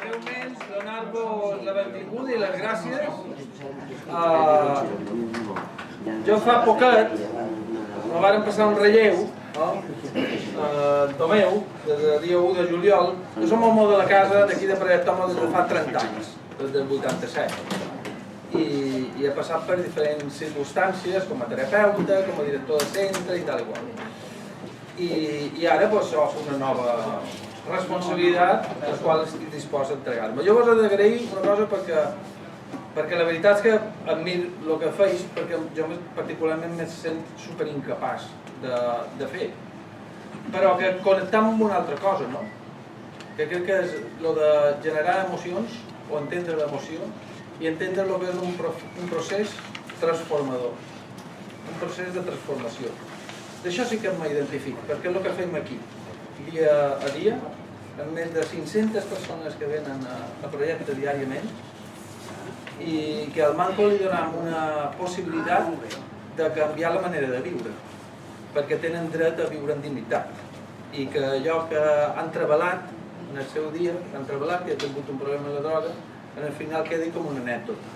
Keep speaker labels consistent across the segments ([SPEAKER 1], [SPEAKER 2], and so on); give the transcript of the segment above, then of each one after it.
[SPEAKER 1] Breument, donar-vos la benvinguda i les gràcies. Jo fa poquet me varen passar un relleu, Tomeu, des del dia 1 de juliol, que som al món de la casa d'aquí de Paret Toma des de fa 30 anys, des del 87. I he passat per diferents circumstàncies, com a terapeuta, com a director de centre i tal i qual. I ara agafo una nova responsabilitat a la qual estic dispost a entregar-me. Jo vos he d'agrair una cosa perquè la veritat és que admiro el que feis, perquè jo particularment me sent superincapaç de fer. Però que connectam amb una altra cosa, no? Que crec que és el de generar emocions o entendre l'emoció i entendre el que és un procés transformador, un procés de transformació. D'això sí que m'identifico, perquè és el que fem aquí, dia a dia, amb més de 500 persones que venen a projecte diàriament i que al Manco li donem una possibilitat de canviar la manera de viure, perquè tenen dret a viure en dignitat i que allò que han treballat en el seu dia, que han treballat, que ha tingut un problema amb la droga, en el final quedi com una anècdota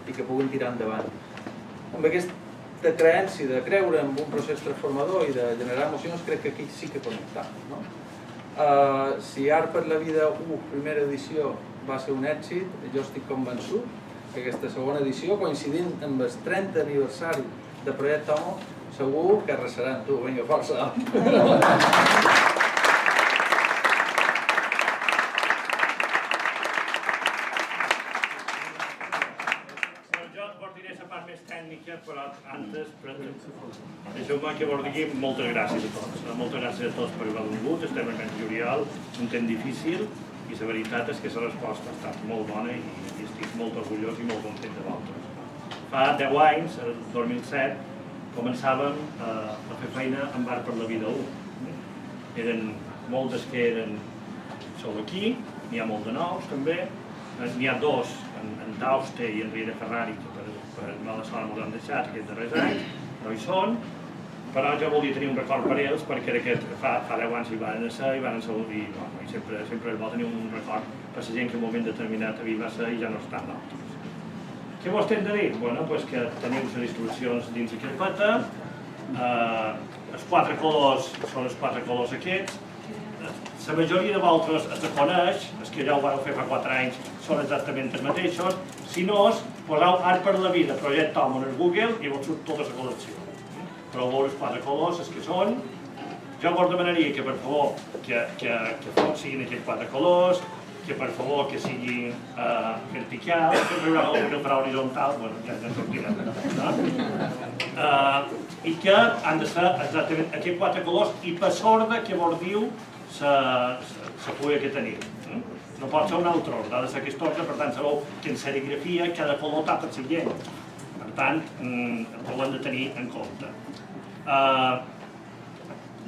[SPEAKER 1] i que puguin tirar endavant. Amb aquesta creença de creure en un procés transformador i de generar emocions, crec que aquí sí que connectam. Si Art per la Vida 1, primera edició, va ser un èxit, jo estic convençut que aquesta segona edició, coincidint amb el 30 aniversari de Projecte Homo, segur que arrasaran. Tu, vinga, força!
[SPEAKER 2] Però antes, deixeu-me que vos digui moltes gràcies a tots. Moltes gràcies a tots per haver vingut. Estem en mes juliol, un temps difícil, i la veritat és que la resposta ha estat molt bona i estic molt orgullós i molt content de vosaltres. Fa 10 anys, el 2007, començàvem a fer feina amb Art per la Vida 1. Eren moltes que eren sou aquí, n'hi ha molt de nous també, n'hi ha dos, en Tauste i en Riera Ferrari, que per mala sort m'ho han deixat aquests darrers anys, no hi són, però jo volia tenir un record per ells perquè fa 10 anys hi van ser i sempre és bo tenir un record per la gent que en un moment determinat havia de ser i ja no estan d'altres. Què vos hem de dir? Bueno, doncs que teniu les instruccions dins la carpeta, els 4 colors són els 4 colors aquests, la majoria de vosaltres els coneix, els que ja ho vau fer fa 4 anys són exactament els mateixos, si no, poseu Art per la Vida, Projecte Homo en el Google i vos surt tota la col·lecció. Però veure els 4 colors, els que són. Jo vos demanaria que per favor que siguin aquests 4 colors, que per favor que siguin verticals, que no farà horitzontal, bueno, ja sortirà. I que han de ser exactament aquests 4 colors i per sorda que vos diu la fulla que teniu. No pot ser un altre ordre, ha de ser aquest ordre, per tant sabeu que en serigrafia cada color tapa el següent. Per tant, ho hem de tenir en compte.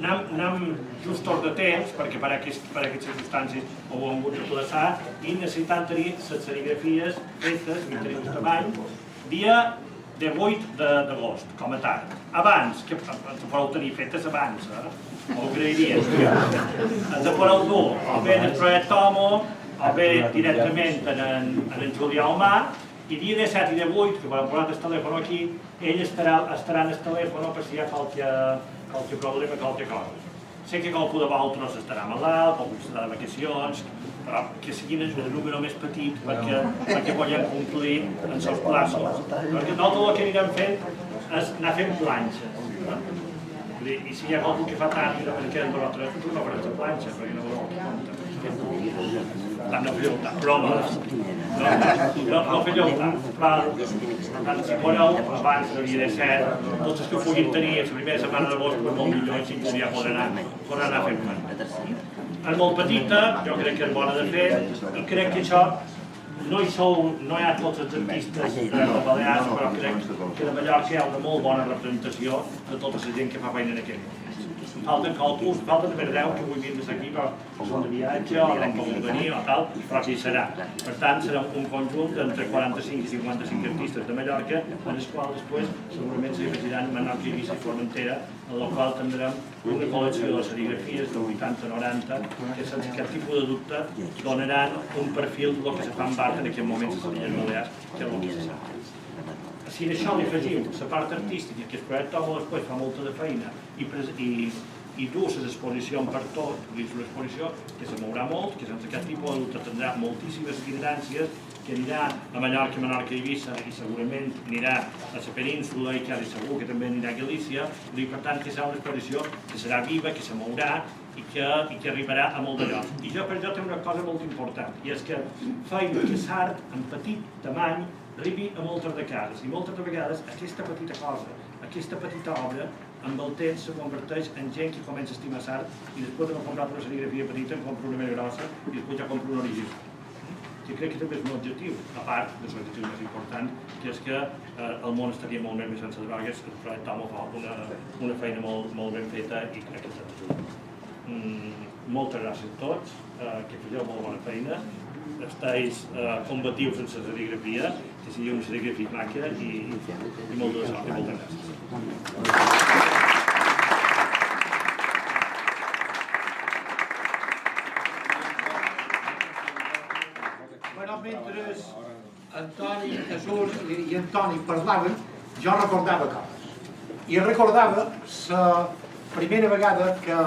[SPEAKER 2] Anem justos de temps, perquè per aquestes circumstàncies ho hem hagut de plaçar, i necessitem tenir les serigrafies fetes, i tenim un tamany, dia 18 d'agost, com a tard. Abans, que podeu tenir fetes abans, ho agrairia. Ens podeu dur o bé en el Projecte Homo, o bé directament en Julià Omar, i dia 17 i 18, que quan hem posat el telèfon aquí, ell estarà en el telèfon per si hi ha qualque problema, qualque cosa. Sé que qualcú de vosaltres estarà malalt, qualcú estarà de vacacions, però que siguin el número més petit perquè puguem complir en els seus plaços. Perquè nosaltres el que anirem fent és anar fent planxes. I si hi ha qualcú que fa tant i no perquè en vosaltres no faràs la planxa, perquè no voleu que compta. No fèieu tant, bromes. No fèieu tant. Si voleu, abans del dia 17, tots els que ho puguin tenir la primera setmana d'agost, per molt millor, així que ja podran anar fent feina. És molt petita, jo crec que és bona de fer, i crec que això no hi ha tots els artistes de Balears, però crec que de Mallorca hi ha una molt bona representació de tota la gent que fa feina en aquest moment. falten càlculs, falten de 10 que avui vindre aquí, però són de viatge o no poden venir o tal, però sí serà. Per tant, serà un conjunt d'entre 45 i 55 artistes de Mallorca, en els quals després segurament s'hi afegiran Menorca, Eivissa i Formentera, en la qual tindrem una col·lecció de serigrafies de 80-90 que sense cap tipus de dubte donaran un perfil del que se fa en Barca en aquest moment a les Illes Balears, que és el que se sap. Si a això li afegim la part artística, que el projecte Homo després fa molta de feina i du les exposicions per tot, és una exposició que se mourà molt, que sense cap tipus de dubte tindrà moltíssimes itineràncies, que anirà a Mallorca, Menorca i Eivissa i segurament anirà a la península i quasi segur que també anirà a Galícia, i per tant que serà una exposició que serà viva, que se mourà i que arribarà a molt de llocs. I jo per això té una cosa molt important, i és que feina que l'art en petit tamany arribi a moltes de cases, i moltes de vegades aquesta petita cosa, aquesta petita obra, amb el temps se converteix en gent que comença a estimar l'art i després d'haver comprat una serigrafia petita en compra una més grossa i després ja compra una original. Jo crec que també és un objectiu, a part de l'objectiu més important, que és que el món estaria molt més sense drogues, el projecte Homo fa una feina molt ben feta i crec que ens ajuda. Moltes gràcies a tots, que feu molt bona feina, estáis combatius en la serigrafia, que sigui una serigrafia maca i molt de sort. Moltes gràcies.
[SPEAKER 3] Mentre Antoni, Jesús i Antoni parlaven, jo recordava coses. I recordava la primera vegada que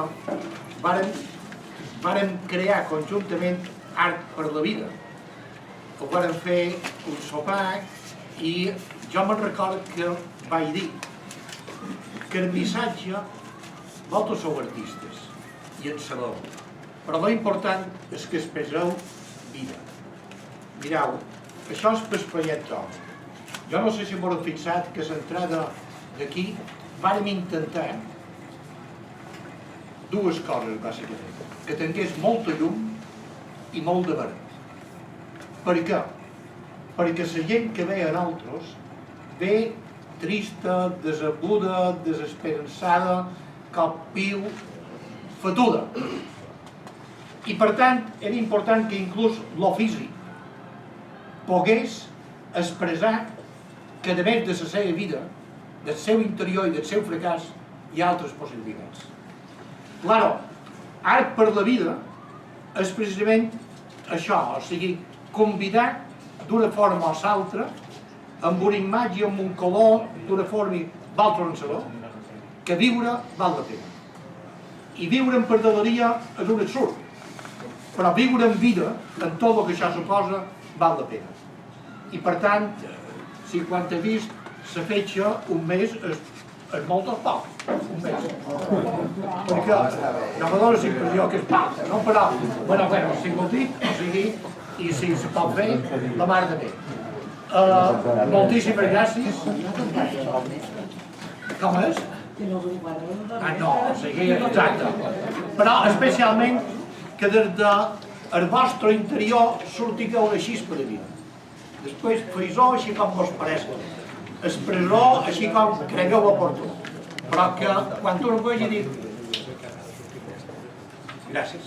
[SPEAKER 3] vàrem crear conjuntament Art per la Vida. Ho vàrem fer un sopar i jo me'n recordo que vaig dir que el missatge, vosaltres sou artistes i en sabeu, però l'important és que expresseu vida. Mireu, això és per espaiet d'home. Jo no sé si m'ho fixat que l'entrada d'aquí vàrem intentar dues coses, bàsicament. Que tingués molta llum i molt de verd. Per què? Perquè la gent que ve a nosaltres ve trista, decebuda, desesperançada, cop piu, fatuda. I per tant era important que inclús lo físic pogués expressar que a més de la seva vida, del seu interior i del seu fracàs, hi ha altres possibilitats. Claro, Art per la Vida és precisament això, o sigui, convidar d'una forma o l'altra, amb una imatge, amb un color, d'una forma d'altre en sabó, que viure val la pena. I viure en perdeleria és un absurd, però viure en vida, en tot el que això suposa, val la pena. I per tant, si quan he vist la fetge, un mes és molt o poc, un mes. Perquè no me dóna la impressió que és poc, no? Però, bueno, si m'ho dic, o sigui, i si se pot fer, la mar de bé. Moltíssimes gràcies. Com és? Ah, no, o sigui, exacte. Però especialment que des del vostre interior surtigueu una xispa de vida. Després feu-ho així com vos pareixi. Expresseu així com cregueu oportú. Però que quan tu no ho vegi dir... Gràcies.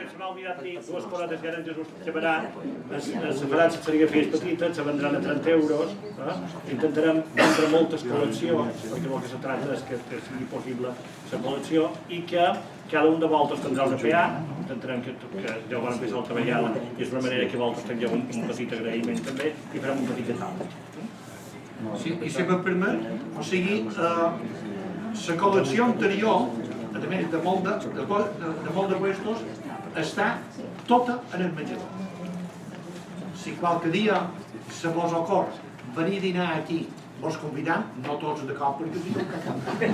[SPEAKER 2] Se m'ha oblidat dir, dues corotes que ara en Jesús llevaran, se faran les serigrafies petites, se vendran a 30 euros, intentarem vendre moltes col·leccions, perquè el que se tracta és que sigui possible la col·lecció i que cada un de vosaltres tindrà una PA, intentarem que ja ho van empezar a treballar i és una manera que vosaltres tingueu un petit agraïment també i farem un petit detal.
[SPEAKER 3] I si me permet, o sigui, la col·lecció anterior, a més de molt de puestos, està tota en el menjador. Si qualque dia se vos ocor venir a dinar aquí, vos convidam, no tots de cop perquè dieu que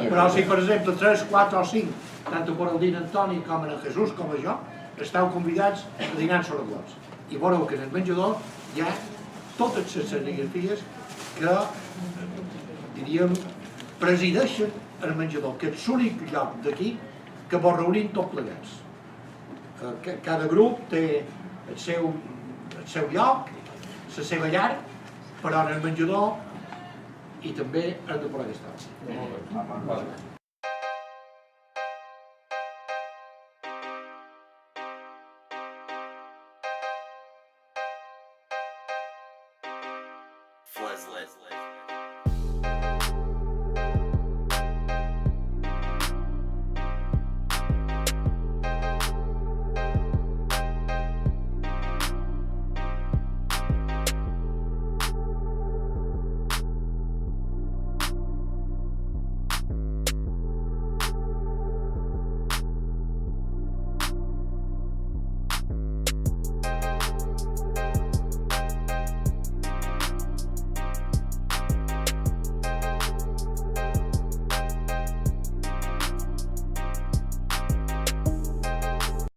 [SPEAKER 3] però si per exemple 3, 4 o 5, tant per el dinar Antoni com en Jesús com a jo, esteu convidats a dinar sobre blocs. I veureu que en el menjador hi ha totes les serigrafies que, diríem, presideixen el menjador, que és l'únic lloc d'aquí que vos reunim tots plegats. Cada grup té el seu lloc, la seva llar, però en el menjador i també hem de poder estar.